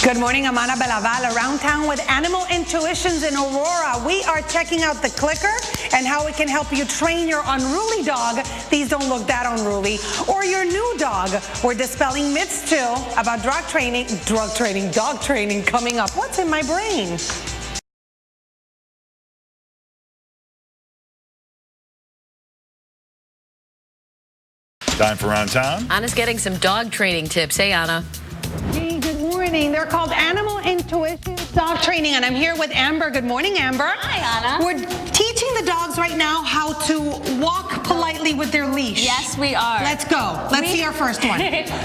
Good morning, I'm Ana Belaval, around town with Animal Intuitions in Aurora. We are checking out the clicker and how it can help you train your unruly dog. These don't look that unruly. Or your new dog. We're dispelling myths too about dog training coming up. What's in my brain? Time for Around Town. Anna's getting some dog training tips. Hey, Ana. Hey, good morning. They're called Animal Intuitions Dog Training, and I'm here with Amber. Good morning, Amber. Hi, Ana. We're teaching the dogs right now how to walk politely with their leash. Yes, we are. Let's go. Let's see our first one.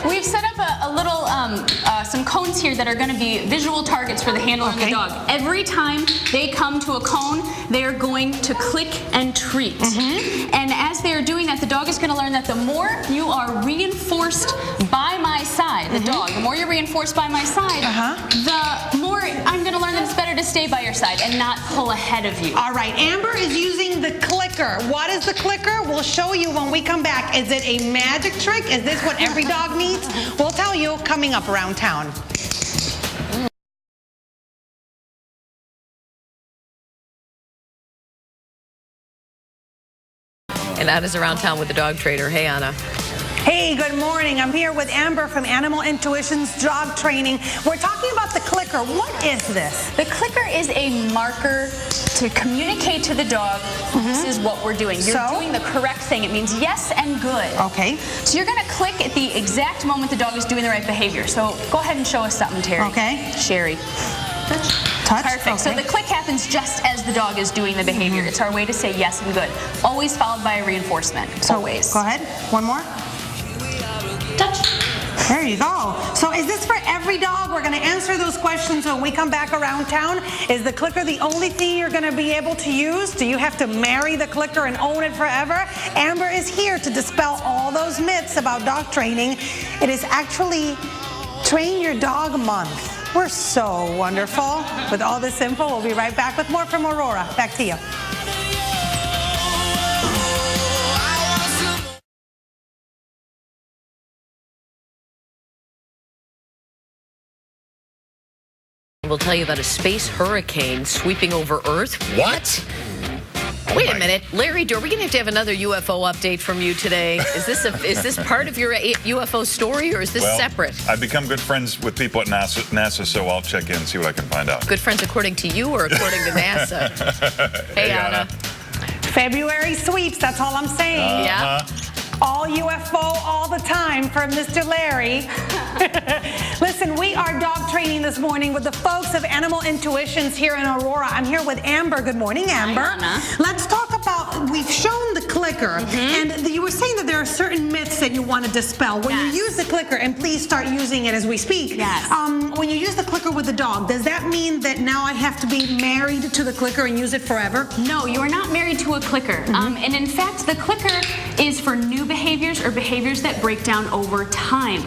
We've set up a little, some cones here that are going to be visual targets for the handler and the dog. Every time they come to a cone, they are going to click and treat. And as they are doing that, the dog is going to learn that the more you are reinforced by my side, the dog, the more you're reinforced by my side, the more I'm going to learn that it's better to stay by your side and not pull ahead of you. All right, Amber is using the clicker. What is the clicker? We'll show you when we come back. Is it a magic trick? Is this what every dog needs? We'll tell you coming up around town. And Anna's around town with the dog trainer. Hey, Ana. Hey, good morning. I'm here with Amber from Animal Intuitions Dog Training. We're talking about the clicker. What is this? The clicker is a marker to communicate to the dog, this is what we're doing. You're doing the correct thing. It means yes and good. Okay. So you're going to click at the exact moment the dog is doing the right behavior. So go ahead and show us something, Terry. Okay. Sherry. Touch. Perfect. Okay. So the click happens just as the dog is doing the behavior. It's our way to say yes and good. Always followed by a reinforcement. So always. Go ahead. One more. Touch. There you go. So is this for every dog? We're going to answer those questions when we come back around town. Is the clicker the only thing you're going to be able to use? Do you have to marry the clicker and own it forever? Amber is here to dispel all those myths about dog training. It is actually Train Your Dog Month. We're so wonderful. With all this info, we'll be right back with more from Aurora. Back to you. We'll tell you about a space hurricane sweeping over Earth. What? Wait a minute, Larry, are we going to have another UFO update from you today? Is this part of your UFO story, or is this separate? I've become good friends with people at NASA, so I'll check in and see what I can find out. Good friends according to you or according to NASA? Hey, Ana. February sweeps, that's all I'm saying. Yeah. All UFO all the time for Mr. Larry. Listen, we are dog training this morning with the folks of Animal Intuitions here in Aurora. I'm here with Amber. Good morning, Amber. Hi, Ana. Let's talk about, we've shown the clicker, and you were saying that there are certain myths that you want to dispel. When you use the clicker, and please start using it as we speak, when you use the clicker with the dog, does that mean that now I have to be married to the clicker and use it forever? No, you are not married to a clicker. And in fact, the clicker is for new behaviors or behaviors that break down over time.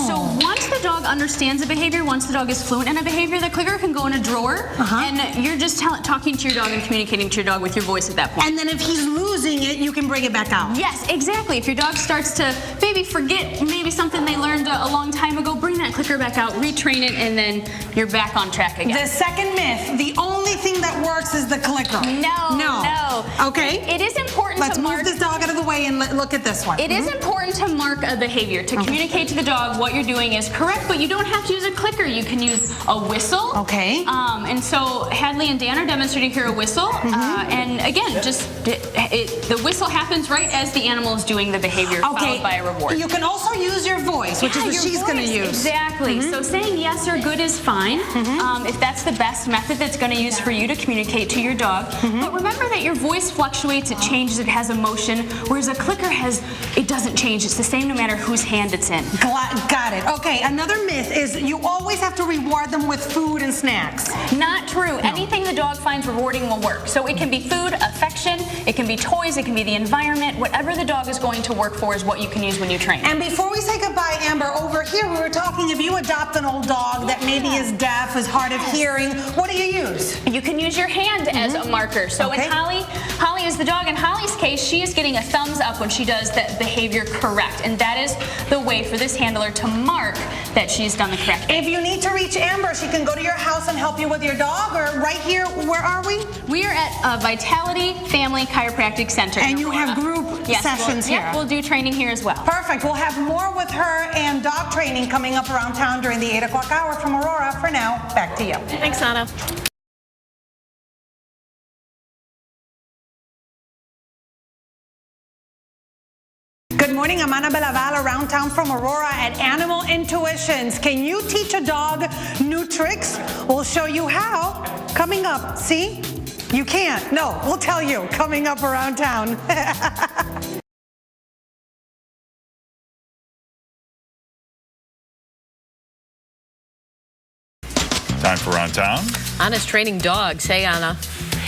So once the dog understands a behavior, once the dog is fluent in a behavior, the clicker can go in a drawer, and you're just talking to your dog and communicating to your dog with your voice at that point. And then if he's losing it, you can bring it back out. Yes, exactly. If your dog starts to maybe forget something they learned a long time ago, bring that clicker back out, retrain it, and then you're back on track again. The second myth, the only thing that works is the clicker. No. Okay. It is important Let's to mark. move this dog out of the way and look at this one. It is important to mark a behavior, to communicate to the dog what you're doing is correct, but you don't have to use a clicker. You can use a whistle. Okay. And so Hadley and Dan are demonstrating here a whistle. And again, just the whistle happens right as the animal is doing the behavior, followed by a reward. You can also use your voice, which is what she's going to use. Exactly. So saying yes or good is fine if that's the best method that's going to use for you to communicate to your dog. But remember that your voice fluctuates, it changes, it has emotion, whereas a clicker it doesn't change. It's the same no matter whose hand it's in. Got it. Okay, another myth is you always have to reward them with food and snacks. Not true. Anything the dog finds rewarding will work. So it can be food, affection, it can be toys, it can be the environment. Whatever the dog is going to work for is what you can use when you train. And before we say goodbye, Amber, over here we were talking, if you adopt an old dog that maybe is deaf, is hard of hearing, what do you use? You can use your hand as a marker. So when Holly Holly is the dog. In Holly's case, she is getting a thumbs up when she does that behavior correct. And that is the way for this handler to mark that she's done the correct thing. If you need to reach Amber, she can go to your house and help you with your dog, or right here, where are we? We are at Vitality Family Chiropractic Center. And you have group sessions here. Yep, we'll do training here as well. Perfect. We'll have more with her and dog training coming up around town during the 8 o'clock hour from Aurora. For now, back to you. Thanks, Ana. Good morning, I'm Ana Belaval around town from Aurora at Animal Intuitions. Can you teach a dog new tricks? We'll show you how. Coming up, see? You can't. No, we'll tell you. Coming up around town. Time for Around Town. Ana's training dogs. Hey, Ana.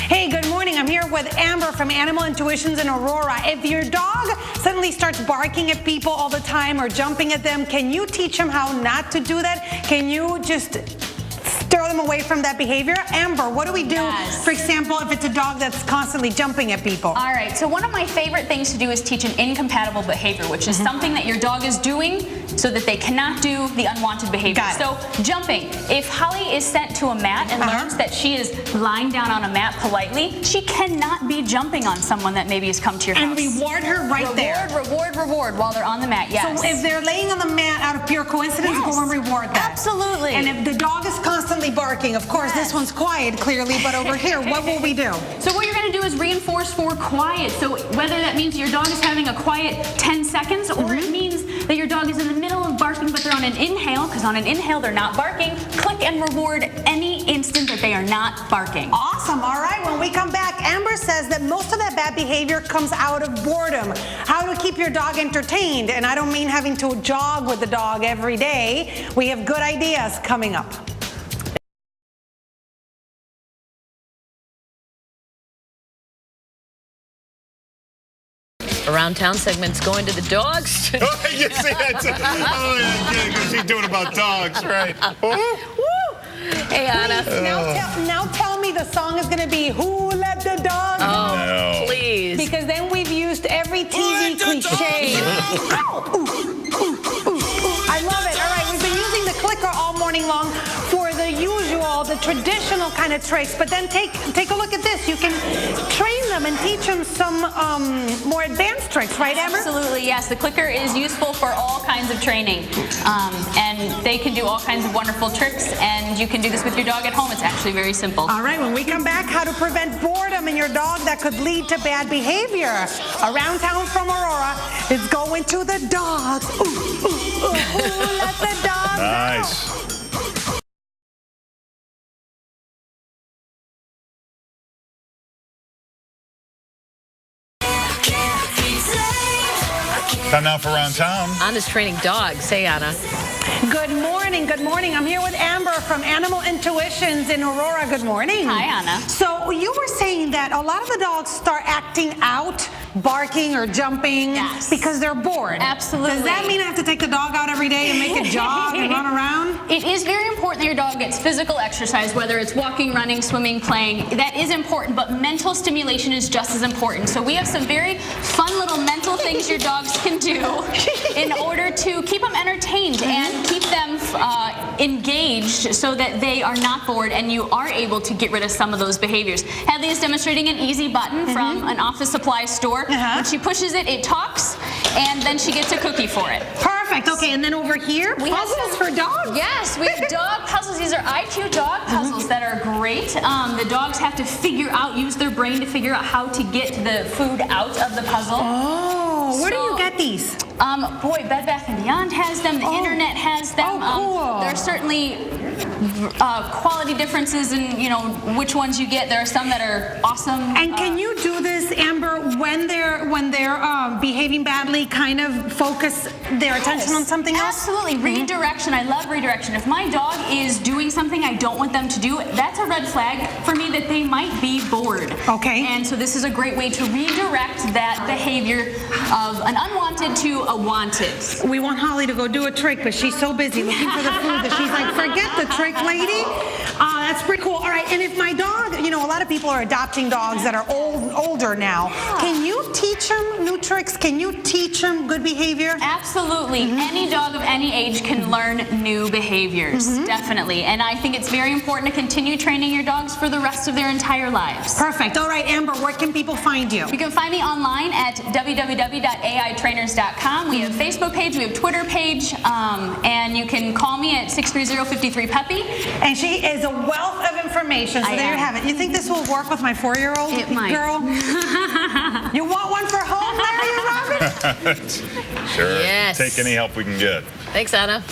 Hey, good morning. I'm here with Amber from Animal Intuitions in Aurora. If your dog suddenly starts barking at people all the time or jumping at them, can you teach him how not to do that? Can you just steer them away from that behavior? Amber, what do we do, for example, if it's a dog that's constantly jumping at people? All right, so one of my favorite things to do is teach an incompatible behavior, which is something that your dog is doing so that they cannot do the unwanted behavior. So jumping, if Holly is sent to a mat and learns that she is lying down on a mat politely, she cannot be jumping on someone that maybe has come to your house. And reward her there. Reward while they're on the mat, yes. So if they're laying on the mat out of pure coincidence, go and reward that. Absolutely. And if the dog is constantly barking, of course, this one's quiet, clearly, but over here, what will we do? So what you're going to do is reinforce for quiet. So whether that means your dog is having a quiet 10 seconds or it means that your dog is in the middle of barking but they're on an inhale, because on an inhale they're not barking, click and reward any instant that they are not barking. Awesome. All right, when we come back, Amber says that most of that bad behavior comes out of boredom. How to keep your dog entertained, and I don't mean having to jog with the dog every day. We have good ideas coming up. Around town segment's going to the dogs. Oh, you see that? Oh, yeah, because she's doing about dogs, right? Hey, Ana. Now tell me the song is going to be Who Let the Dog Out? No. Please. Because then we've used every TV cliche. I love it. All right, we've been using the clicker all morning long for the usual, the traditional kind of tricks. But then take a look at this. You can train them and teach them some more advanced tricks, right, Amber? Absolutely, yes. The clicker is useful for all kinds of training. And they can do all kinds of wonderful tricks, and you can do this with your dog at home. It's actually very simple. All right, when we come back, how to prevent boredom in your dog that could lead to bad behavior. Around town from Aurora, it's going to the dogs. Ooh, ooh, ooh, who let the dogs out? Nice. Time now for Around Town. Ana's training dogs. Hey, Ana. Good morning, good morning. I'm here with Amber from Animal Intuitions in Aurora. Good morning. Hi, Ana. So you were saying that a lot of the dogs start acting out, barking or jumping because they're bored. Absolutely. Does that mean I have to take the dog out every day and make it jog and run around? It is very important that your dog gets physical exercise, whether it's walking, running, swimming, playing. That is important, but mental stimulation is just as important. So we have some very fun little mental things your dogs can do in order to keep them entertained and keep them engaged so that they are not bored and you are able to get rid of some of those behaviors. Hadley is demonstrating an easy button from an office supply store. When she pushes it, it talks, and then she gets a cookie for it. Perfect. Okay, and then over here, We have puzzles some- for dogs? Yes, we have dog puzzles. These are IQ dog puzzles that are great. The dogs have to use their brain to figure out how to get the food out of the puzzle. Oh, where do you get these? Boy, Bed Bath & Beyond has them. The internet has them. Cool. There are certainly quality differences in which ones you get. There are some that are awesome. And can you do this, Amber, when they're behaving badly? Kind of focus their attention on something else. Absolutely, redirection. I love redirection. If my dog is doing something I don't want them to do, that's a red flag for me that they might be bored. Okay. And so this is a great way to redirect that behavior of an unwanted to a wanted. We want Holly to go do a trick, but she's so busy looking for the food that she's like, forget the trick, lady. That's pretty cool. All right, and if my dog, you know, a lot of people are adopting dogs that are older now. Can you teach them new tricks? Can you teach them good behavior? Absolutely. Any dog of any age can learn new behaviors, definitely. And I think it's very important to continue training your dogs for the rest of their entire lives. Perfect. All right, Amber, where can people find you? You can find me online at www.aitrainers.com. We have a Facebook page, we have a Twitter page, and you can call me at 630-53-PUPPY. And she is a wealth of information, so there you have it. You think this will work with my 4-year-old It might. girl? You want one for home, Larry and Robin? Sure. Yes. Take any help we can get. Thanks, Anna.